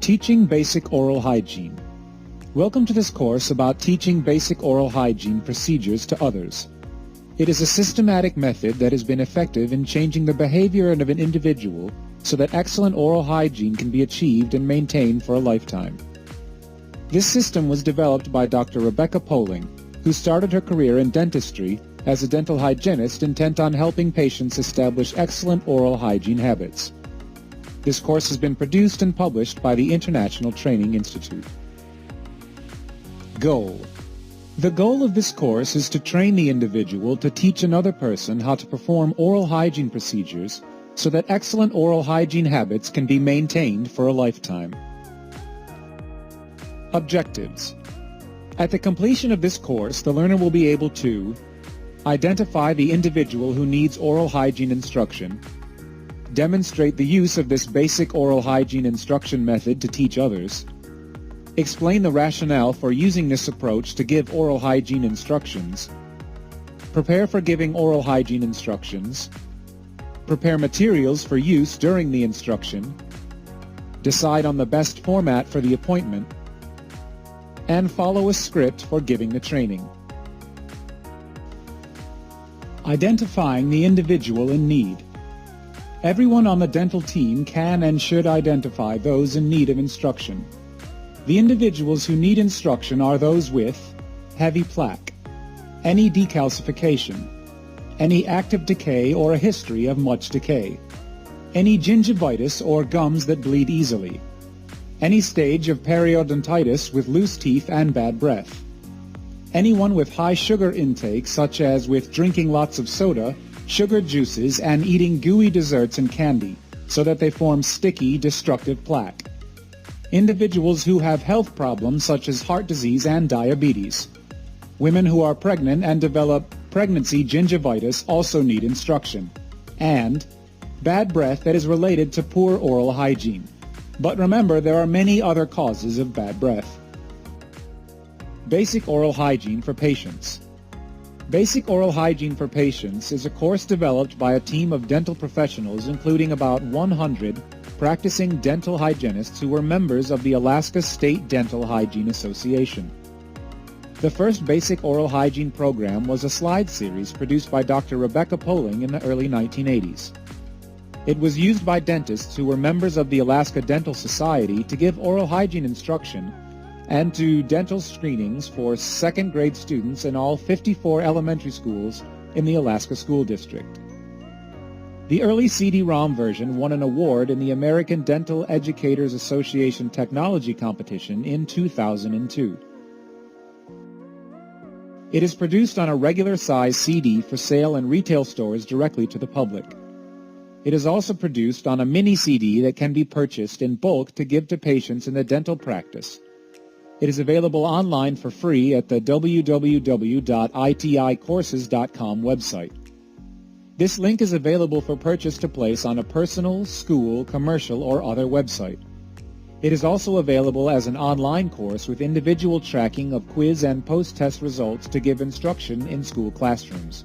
Teaching Basic Oral Hygiene. Welcome to this course about teaching basic oral hygiene procedures to others. It is a systematic method that has been effective in changing the behavior of an individual so that excellent oral hygiene can be achieved and maintained for a lifetime. This system was developed by Dr. Rebecca Poling, who started her career in dentistry as a dental hygienist intent on helping patients establish excellent oral hygiene habits. This course has been produced and published by the International Training Institute. Goal. The goal of this course is to train the individual to teach another person how to perform oral hygiene procedures so that excellent oral hygiene habits can be maintained for a lifetime. Objectives. At the completion of this course, the learner will be able to identify the individual who needs oral hygiene instruction, demonstrate the use of this basic oral hygiene instruction method to teach others, explain the rationale for using this approach to give oral hygiene instructions, prepare for giving oral hygiene instructions, prepare materials for use during the instruction, decide on the best format for the appointment, and follow a script for giving the training. Identifying the individual in need. Everyone on the dental team can and should identify those in need of instruction. The individuals who need instruction are those with heavy plaque, any decalcification, any active decay or a history of much decay, any gingivitis or gums that bleed easily, any stage of periodontitis with loose teeth and bad breath, anyone with high sugar intake such as with drinking lots of soda, sugar juices, and eating gooey desserts and candy so that they form sticky, destructive plaque. Individuals who have health problems such as heart disease and diabetes. Women who are pregnant and develop pregnancy gingivitis also need instruction. And bad breath that is related to poor oral hygiene. But remember, there are many other causes of bad breath. Basic Oral Hygiene for Patients. Basic Oral Hygiene for Patients is a course developed by a team of dental professionals including about 100 practicing dental hygienists who were members of the Alaska State Dental Hygiene Association. The first Basic Oral Hygiene program was a slide series produced by Dr. Rebecca Poling in the early 1980s. It was used by dentists who were members of the Alaska Dental Society to give oral hygiene instruction and to dental screenings for second-grade students in all 54 elementary schools in the Alaska School District. The early CD-ROM version won an award in the American Dental Educators Association Technology Competition in 2002. It is produced on a regular-size CD for sale in retail stores directly to the public. It is also produced on a mini CD that can be purchased in bulk to give to patients in the dental practice. It is available online for free at the www.iticourses.com website. This link is available for purchase to place on a personal, school, commercial, or other website. It is also available as an online course with individual tracking of quiz and post-test results to give instruction in school classrooms.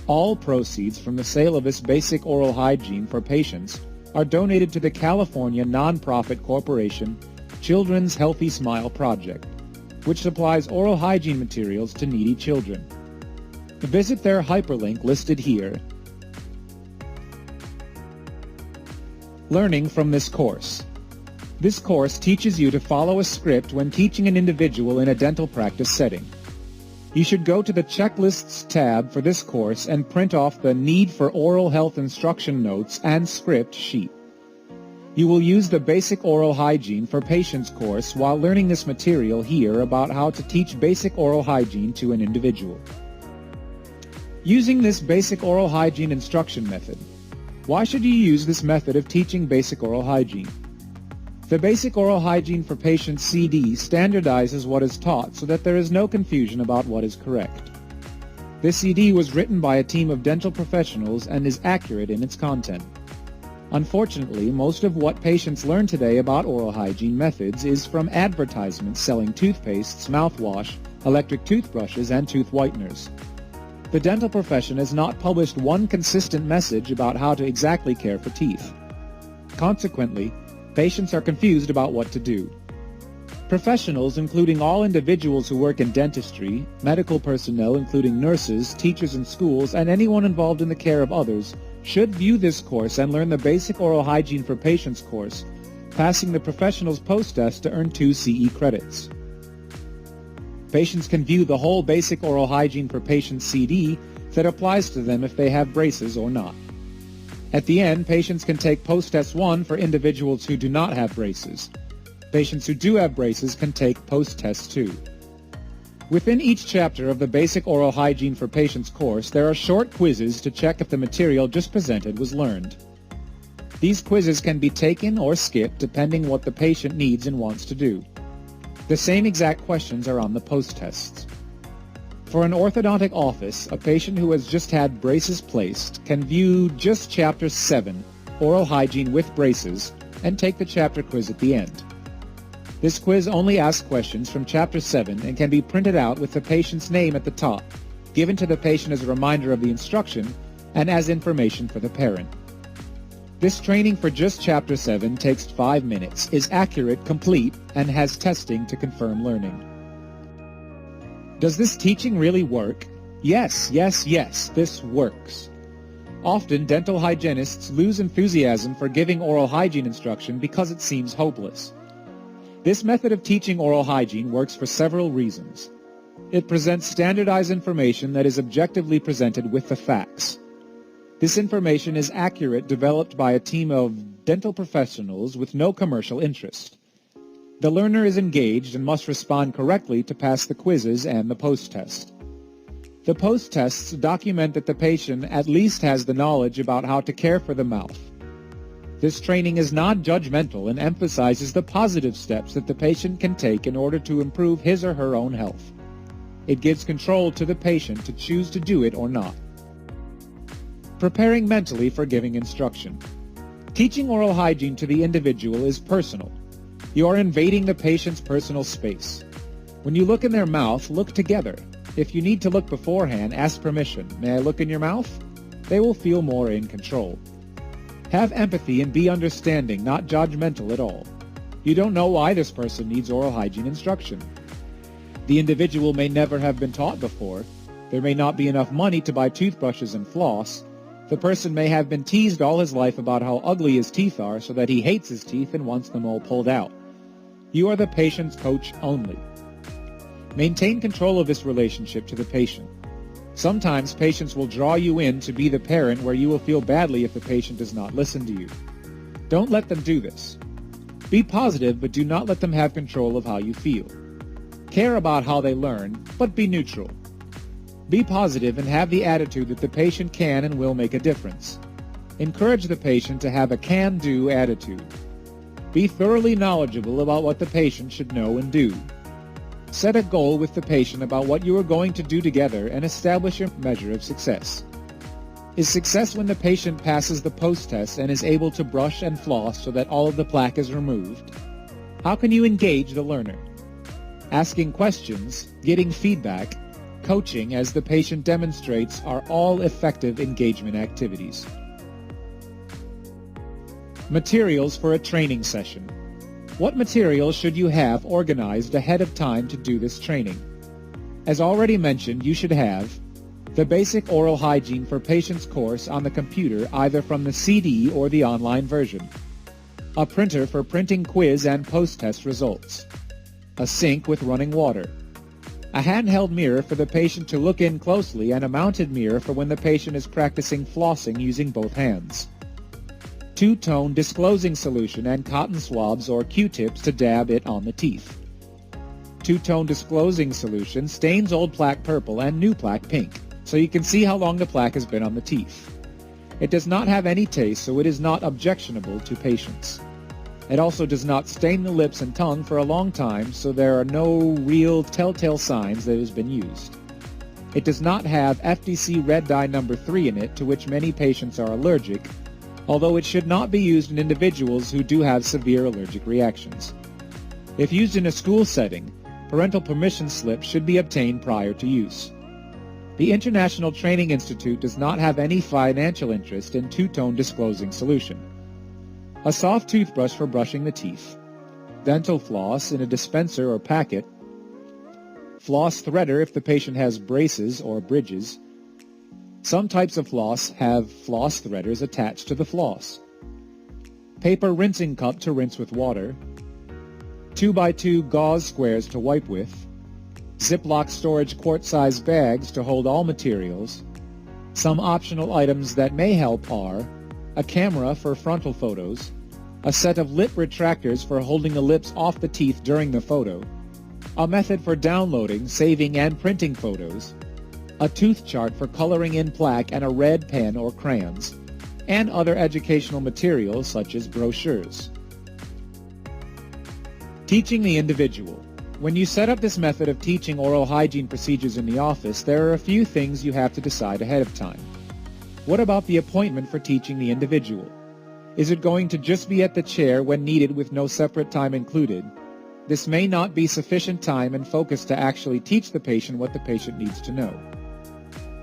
All proceeds from the sale of this basic oral hygiene for patients are donated to the California nonprofit corporation Children's Healthy Smile Project, which supplies oral hygiene materials to needy children. Visit their hyperlink listed here. Learning from this course. This course teaches you to follow a script when teaching an individual in a dental practice setting. You should go to the Checklists tab for this course and print off the Need for Oral Health Instruction Notes and Script sheet. You will use the Basic Oral Hygiene for Patients course while learning this material here about how to teach basic oral hygiene to an individual. Using this basic oral hygiene instruction method. Why should you use this method of teaching basic oral hygiene? The Basic Oral Hygiene for Patients CD standardizes what is taught so that there is no confusion about what is correct. This CD was written by a team of dental professionals and is accurate in its content. Unfortunately, most of what patients learn today about oral hygiene methods is from advertisements selling toothpastes, mouthwash, electric toothbrushes, and tooth whiteners. The dental profession has not published one consistent message about how to exactly care for teeth. Consequently, Patients are confused about what to do. Professionals, including all individuals who work in dentistry, medical personnel, including nurses, teachers in schools, and anyone involved in the care of others, should view this course and learn the Basic Oral Hygiene for Patients course, passing the professional's post-test to earn 2 CE credits. Patients can view the whole Basic Oral Hygiene for Patients CD that applies to them if they have braces or not. At the end, patients can take Post-Test 1 for individuals who do not have braces. Patients who do have braces can take Post-Test 2. Within each chapter of the Basic Oral Hygiene for Patients course, there are short quizzes to check if the material just presented was learned. These quizzes can be taken or skipped depending what the patient needs and wants to do. The same exact questions are on the post-tests. For an orthodontic office, a patient who has just had braces placed can view just Chapter 7, Oral Hygiene with Braces, and take the chapter quiz at the end. This quiz only asks questions from Chapter 7 and can be printed out with the patient's name at the top, given to the patient as a reminder of the instruction and as information for the parent. This training for just Chapter 7 takes 5 minutes, is accurate, complete, and has testing to confirm learning. Does this teaching really work? Yes, this works. Often, dental hygienists lose enthusiasm for giving oral hygiene instruction because it seems hopeless. This method of teaching oral hygiene works for several reasons. It presents standardized information that is objectively presented with the facts. This information is accurate, developed by a team of dental professionals with no commercial interest. The learner is engaged and must respond correctly to pass the quizzes and the post-test. The post-tests document that the patient at least has the knowledge about how to care for the mouth. This training is non-judgmental and emphasizes the positive steps that the patient can take in order to improve his or her own health. It gives control to the patient to choose to do it or not. Preparing mentally for giving instruction. Teaching oral hygiene to the individual is personal. You are invading the patient's personal space. When you look in their mouth, look together. If you need to look beforehand, ask permission. May I look in your mouth? They will feel more in control. Have empathy and be understanding, not judgmental at all. You don't know why this person needs oral hygiene instruction. The individual may never have been taught before. There may not be enough money to buy toothbrushes and floss. The person may have been teased all his life about how ugly his teeth are so that he hates his teeth and wants them all pulled out. You are the patient's coach only. Maintain control of this relationship to the patient. Sometimes patients will draw you in to be the parent where you will feel badly if the patient does not listen to you. Don't let them do this. Be positive, but do not let them have control of how you feel. Care about how they learn, but be neutral. Be positive and have the attitude that the patient can and will make a difference. Encourage the patient to have a can-do attitude. Be thoroughly knowledgeable about what the patient should know and do. Set a goal with the patient about what you are going to do together and establish your measure of success. Is success when the patient passes the post-test and is able to brush and floss so that all of the plaque is removed? How can you engage the learner? Asking questions, getting feedback, coaching as the patient demonstrates are all effective engagement activities. Materials for a training session. What materials should you have organized ahead of time to do this training? As already mentioned, you should have the Basic Oral Hygiene for Patients course on the computer, either from the CD or the online version, a printer for printing quiz and post-test results, a sink with running water, a handheld mirror for the patient to look in closely, and a mounted mirror for when the patient is practicing flossing using both hands, two-tone disclosing solution and cotton swabs or Q-tips to dab it on the teeth. Two-tone disclosing solution stains old plaque purple and new plaque pink, so you can see how long the plaque has been on the teeth. It does not have any taste, so it is not objectionable to patients. It also does not stain the lips and tongue for a long time, so there are no real telltale signs that it has been used. It does not have FDC red dye number 3 in it, to which many patients are allergic, although it should not be used in individuals who do have severe allergic reactions. If used in a school setting, parental permission slips should be obtained prior to use. The International Training Institute does not have any financial interest in two-tone disclosing solution. a soft toothbrush for brushing the teeth, dental floss in a dispenser or packet, floss threader if the patient has braces or bridges. Some types of floss have floss threaders attached to the floss, paper rinsing cup to rinse with water, 2x2 gauze squares to wipe with, Ziploc storage quart-sized bags to hold all materials. Some optional items that may help are a camera for frontal photos, a set of lip retractors for holding the lips off the teeth during the photo, a method for downloading, saving, and printing photos, a tooth chart for coloring in plaque and a red pen or crayons, and other educational materials such as brochures. Teaching the individual. When you set up this method of teaching oral hygiene procedures in the office, there are a few things you have to decide ahead of time. What about the appointment for teaching the individual? Is it going to just be at the chair when needed with no separate time included? This may not be sufficient time and focus to actually teach the patient what the patient needs to know.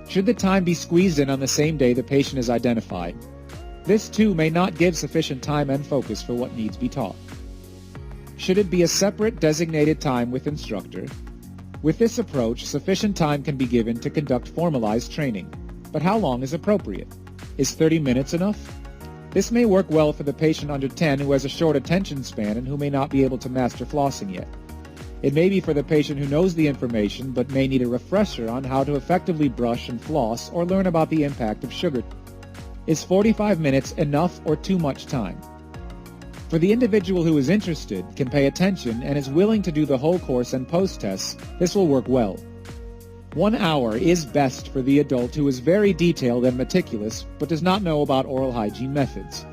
Should the time be squeezed in on the same day the patient is identified? This too may not give sufficient time and focus for what needs be taught. Should it be a separate designated time with instructor? With this approach, sufficient time can be given to conduct formalized training. But how long is appropriate? Is 30 minutes enough? This may work well for the patient under 10 who has a short attention span and who may not be able to master flossing yet. It may be for the patient who knows the information but may need a refresher on how to effectively brush and floss or learn about the impact of sugar. Is 45 minutes enough or too much time? For the individual who is interested, can pay attention, and is willing to do the whole course and post-tests, this will work well. 1 hour is best for the adult who is very detailed and meticulous but does not know about oral hygiene methods.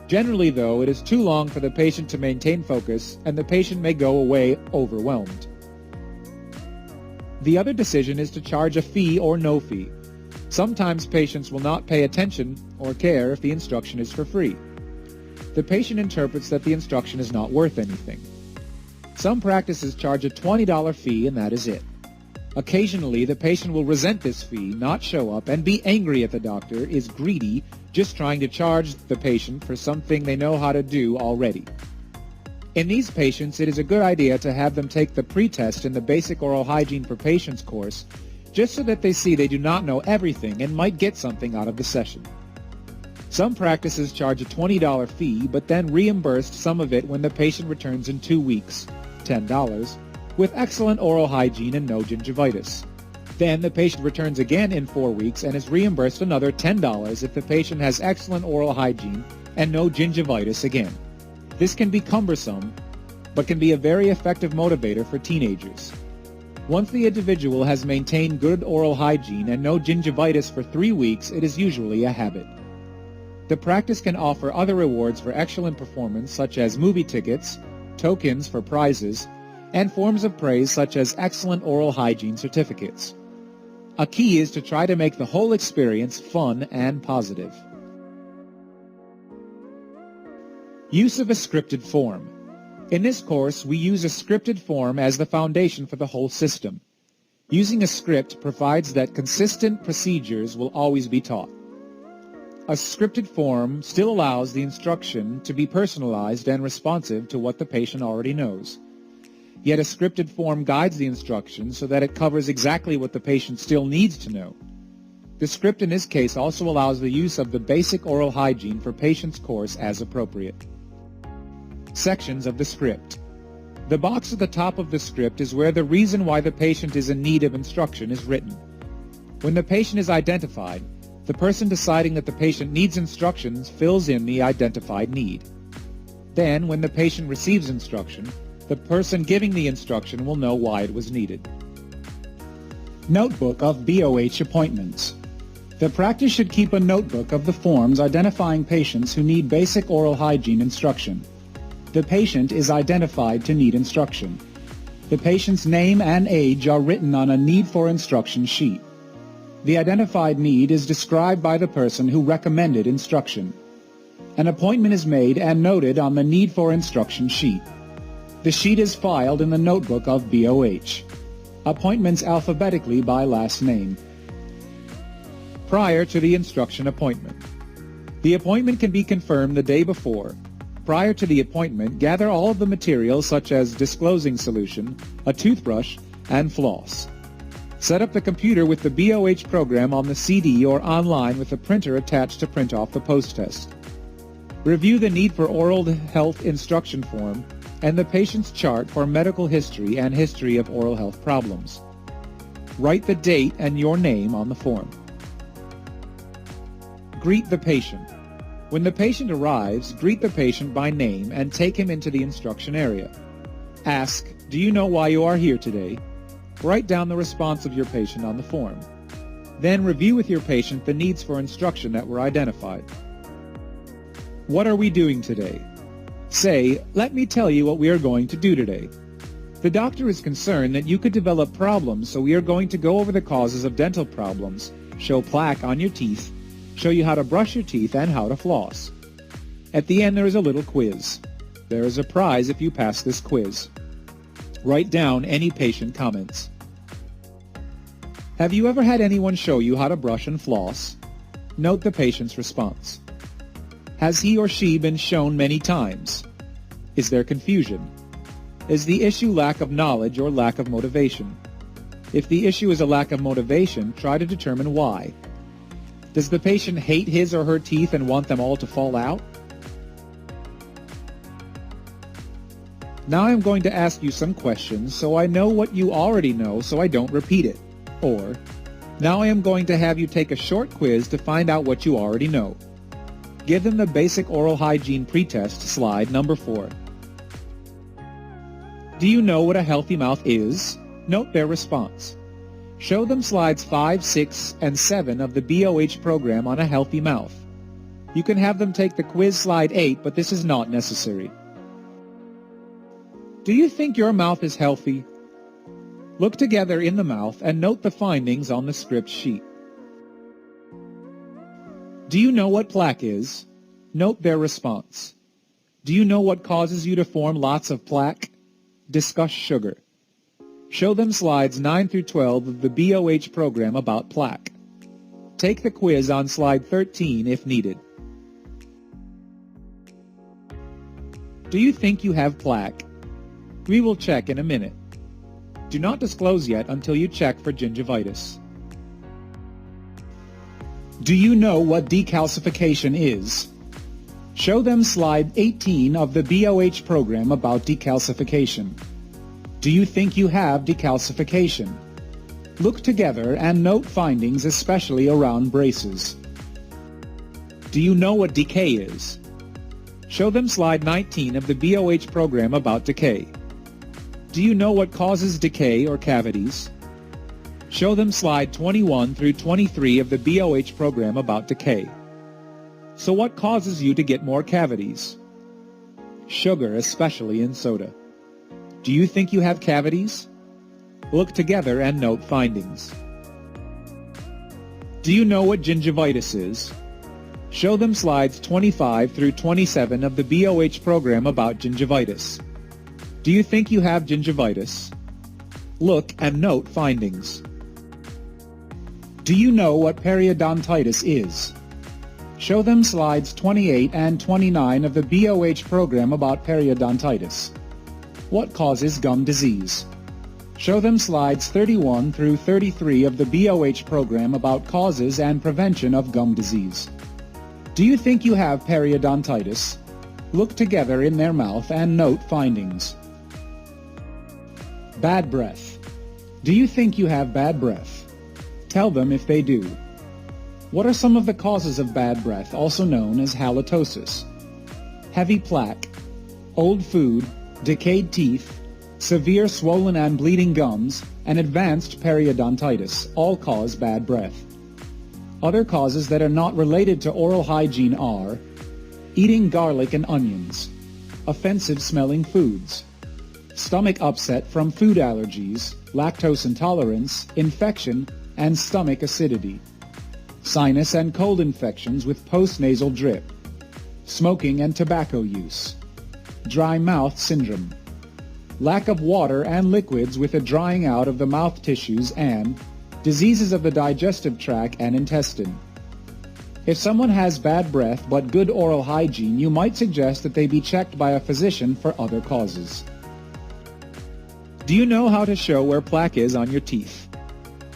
Generally, though, it is too long for the patient to maintain focus, and the patient may go away overwhelmed. The other decision is to charge a fee or no fee. Sometimes patients will not pay attention or care if the instruction is for free. The patient interprets that the instruction is not worth anything. Some practices charge a $20 fee and that is it. Occasionally, the patient will resent this fee, not show up, and be angry at the doctor is greedy, just trying to charge the patient for something they know how to do already. In these patients, it is a good idea to have them take the pre-test in the Basic Oral Hygiene for Patients course, just so that they see they do not know everything and might get something out of the session. Some practices charge a $20 fee, but then reimburse some of it when the patient returns in 2 weeks, $10, with excellent oral hygiene and no gingivitis. Then the patient returns again in 4 weeks and is reimbursed another $10 if the patient has excellent oral hygiene and no gingivitis again. This can be cumbersome, but can be a very effective motivator for teenagers. Once the individual has maintained good oral hygiene and no gingivitis for 3 weeks, it is usually a habit. The practice can offer other rewards for excellent performance such as movie tickets, tokens for prizes, and forms of praise such as excellent oral hygiene certificates. A key is to try to make the whole experience fun and positive. Use of a scripted form. In this course, we use a scripted form as the foundation for the whole system. Using a script provides that consistent procedures will always be taught. A scripted form still allows the instruction to be personalized and responsive to what the patient already knows. Yet a scripted form guides the instruction so that it covers exactly what the patient still needs to know. The script in this case also allows the use of the Basic Oral Hygiene for Patients course as appropriate. Sections of the script. The box at the top of the script is where the reason why the patient is in need of instruction is written. When the patient is identified, the person deciding that the patient needs instructions fills in the identified need. Then, when the patient receives instruction, the person giving the instruction will know why it was needed. Notebook of BOH appointments. The practice should keep a notebook of the forms identifying patients who need basic oral hygiene instruction. The patient is identified to need instruction. The patient's name and age are written on a need for instruction sheet. The identified need is described by the person who recommended instruction. An appointment is made and noted on the need for instruction sheet. The sheet is filed in the notebook of BOH. Appointments alphabetically by last name. Prior to the instruction appointment. The appointment can be confirmed the day before. Prior to the appointment, gather all of the materials such as disclosing solution, a toothbrush, and floss. Set up the computer with the B.O.H. program on the CD or online with a printer attached to print off the post-test. Review the need for oral health instruction form and the patient's chart for medical history and history of oral health problems. Write the date and your name on the form. Greet the patient. When the patient arrives, greet the patient by name and take him into the instruction area. Ask, "Do you know why you are here today?" Write down the response of your patient on the form. Then review with your patient the needs for instruction that were identified. What are we doing today? Say, "Let me tell you what we are going to do today." The doctor is concerned that you could develop problems, so we are going to go over the causes of dental problems, show plaque on your teeth, show you how to brush your teeth and how to floss. At the end there is a little quiz. There is a prize if you pass this quiz. Write down any patient comments. Have you ever had anyone show you how to brush and floss? Note the patient's response. Has he or she been shown many times? Is there confusion? Is the issue lack of knowledge or lack of motivation? If the issue is a lack of motivation, try to determine why. Does the patient hate his or her teeth and want them all to fall out? Now I'm going to ask you some questions so I know what you already know so I don't repeat it. Or, now I am going to have you take a short quiz to find out what you already know. Give them the basic oral hygiene pretest, slide number 4. Do you know what a healthy mouth is? Note their response. Show them slides 5, 6, and 7 of the B.O.H. program on a healthy mouth. You can have them take the quiz slide 8, but this is not necessary. Do you think your mouth is healthy? Look together in the mouth and note the findings on the script sheet. Do you know what plaque is? Note their response. Do you know what causes you to form lots of plaque? Discuss sugar. Show them slides 9 through 12 of the B.O.H. program about plaque. Take the quiz on slide 13 if needed. Do you think you have plaque? We will check in a minute. Do not disclose yet until you check for gingivitis. Do you know what decalcification is? Show them slide 18 of the B.O.H. program about decalcification. Do you think you have decalcification? Look together and note findings, especially around braces. Do you know what decay is? Show them slide 19 of the B.O.H. program about decay. Do you know what causes decay or cavities? Show them slide 21 through 23 of the B.O.H. program about decay. So what causes you to get more cavities? Sugar, especially in soda. Do you think you have cavities? Look together and note findings. Do you know what gingivitis is? Show them slides 25 through 27 of the B.O.H. program about gingivitis. Do you think you have gingivitis? Look and note findings. Do you know what periodontitis is? Show them slides 28 and 29 of the B.O.H. program about periodontitis. What causes gum disease? Show them slides 31 through 33 of the B.O.H. program about causes and prevention of gum disease. Do you think you have periodontitis? Look together in their mouth and note findings. Bad breath. Do you think you have bad breath? Tell them if they do. What are some of the causes of bad breath, also known as halitosis? Heavy plaque, old food, decayed teeth, severe swollen and bleeding gums, and advanced periodontitis all cause bad breath. Other causes that are not related to oral hygiene are eating garlic and onions, offensive smelling foods, stomach upset from food allergies, lactose intolerance, infection, and stomach acidity, sinus and cold infections with postnasal drip, smoking and tobacco use, dry mouth syndrome, lack of water and liquids with a drying out of the mouth tissues, and diseases of the digestive tract and intestine. If someone has bad breath but good oral hygiene, you might suggest that they be checked by a physician for other causes. Do you know how to show where plaque is on your teeth?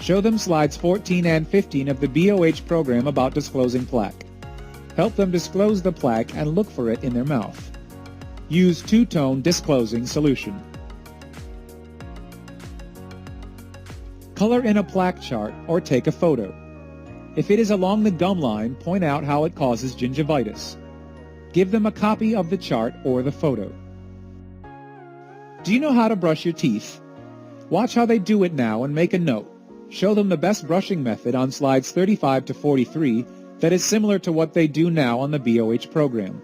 Show them slides 14 and 15 of the B.O.H. program about disclosing plaque. Help them disclose the plaque and look for it in their mouth. Use two-tone disclosing solution. Color in a plaque chart or take a photo. If it is along the gum line, point out how it causes gingivitis. Give them a copy of the chart or the photo. Do you know how to brush your teeth? Watch how they do it now and make a note. Show them the best brushing method on slides 35 to 43 that is similar to what they do now on the B.O.H. program.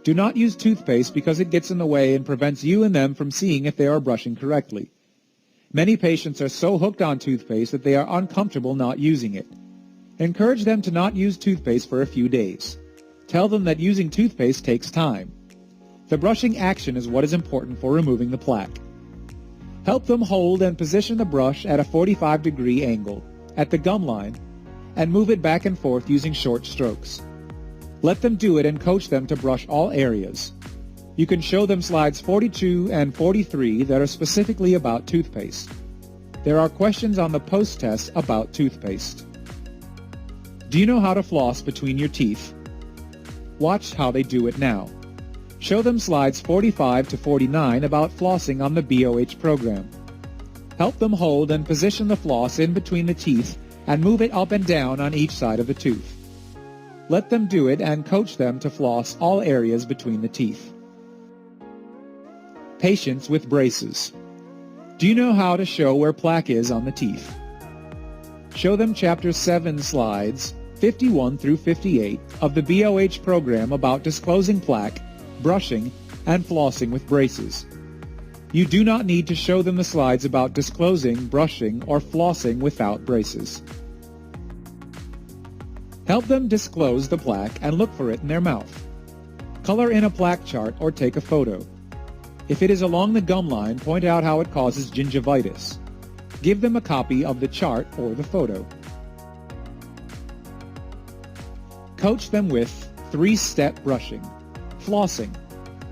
Do not use toothpaste because it gets in the way and prevents you and them from seeing if they are brushing correctly. Many patients are so hooked on toothpaste that they are uncomfortable not using it. Encourage them to not use toothpaste for a few days. Tell them that using toothpaste takes time. The brushing action is what is important for removing the plaque. Help them hold and position the brush at a 45-degree angle at the gum line and move it back and forth using short strokes. Let them do it and coach them to brush all areas. You can show them slides 42 and 43 that are specifically about toothpaste. There are questions on the post-test about toothpaste. Do you know how to floss between your teeth? Watch how they do it now. Show them slides 45 to 49 about flossing on the B.O.H. program. Help them hold and position the floss in between the teeth and move it up and down on each side of the tooth. Let them do it and coach them to floss all areas between the teeth. Patients with braces. Do you know how to show where plaque is on the teeth? Show them Chapter 7 slides 51 through 58 of the B.O.H. program about disclosing plaque, brushing, and flossing with braces. You do not need to show them the slides about disclosing, brushing, or flossing without braces. Help them disclose the plaque and look for it in their mouth. Color in a plaque chart or take a photo. If it is along the gum line, point out how it causes gingivitis. Give them a copy of the chart or the photo. Coach them with 3-step brushing. Flossing.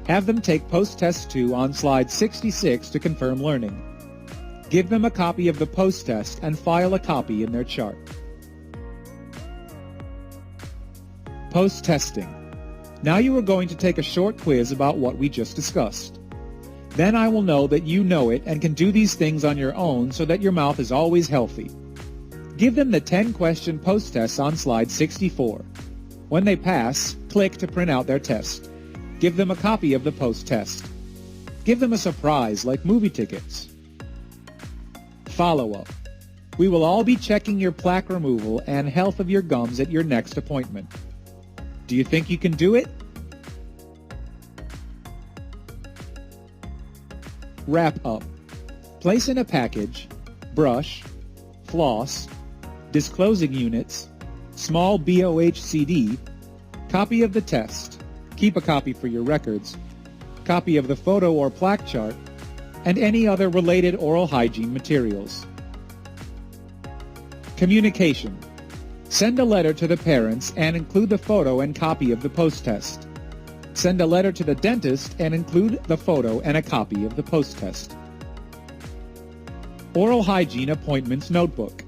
Have them take post-test 2 on slide 66 to confirm learning. Give them a copy of the post-test and file a copy in their chart. Post-testing. Now you are going to take a short quiz about what we just discussed. Then I will know that you know it and can do these things on your own so that your mouth is always healthy. Give them the 10-question post-tests on slide 64. When they pass, click to print out their test. Give them a copy of the post-test. Give them a surprise like movie tickets. Follow-up. We will all be checking your plaque removal and health of your gums at your next appointment. Do you think you can do it? Wrap up. Place in a package, brush, floss, disclosing units, small B.O.H. CD, copy of the test, keep a copy for your records, copy of the photo or plaque chart, and any other related oral hygiene materials. Communication. Send a letter to the parents and include the photo and copy of the post-test. Send a letter to the dentist and include the photo and a copy of the post-test. Oral Hygiene Appointments Notebook.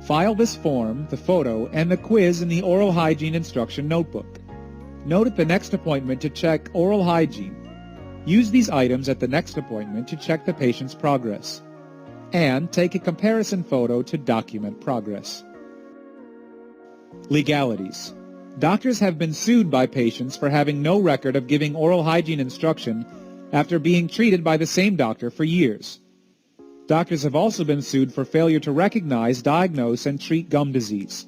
File this form, the photo, and the quiz in the Oral Hygiene Instruction Notebook. Note at the next appointment to check oral hygiene. Use these items at the next appointment to check the patient's progress. And take a comparison photo to document progress. Legalities. Doctors have been sued by patients for having no record of giving oral hygiene instruction after being treated by the same doctor for years. Doctors have also been sued for failure to recognize, diagnose, and treat gum disease.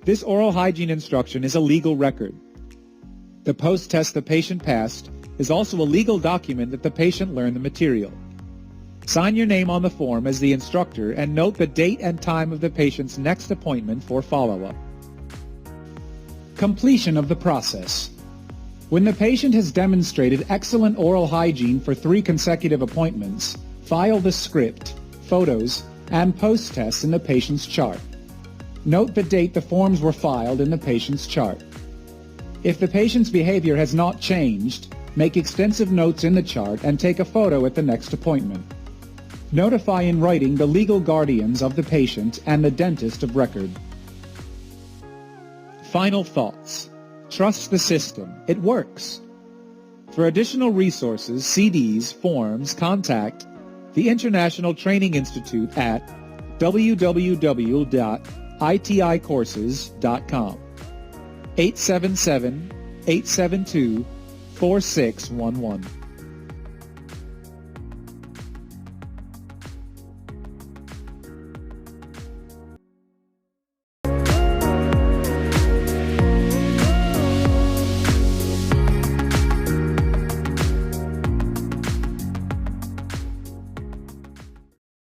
This oral hygiene instruction is a legal record. The post-test the patient passed is also a legal document that the patient learned the material. Sign your name on the form as the instructor and note the date and time of the patient's next appointment for follow-up. Completion of the process. When the patient has demonstrated excellent oral hygiene for 3 consecutive appointments, file the script, photos, and post-tests in the patient's chart. Note the date the forms were filed in the patient's chart. If the patient's behavior has not changed, make extensive notes in the chart and take a photo at the next appointment. Notify in writing the legal guardians of the patient and the dentist of record. Final thoughts. Trust the system. It works. For additional resources, CDs, forms, contact the International Training Institute at www.iticourses.com 877-872-4611.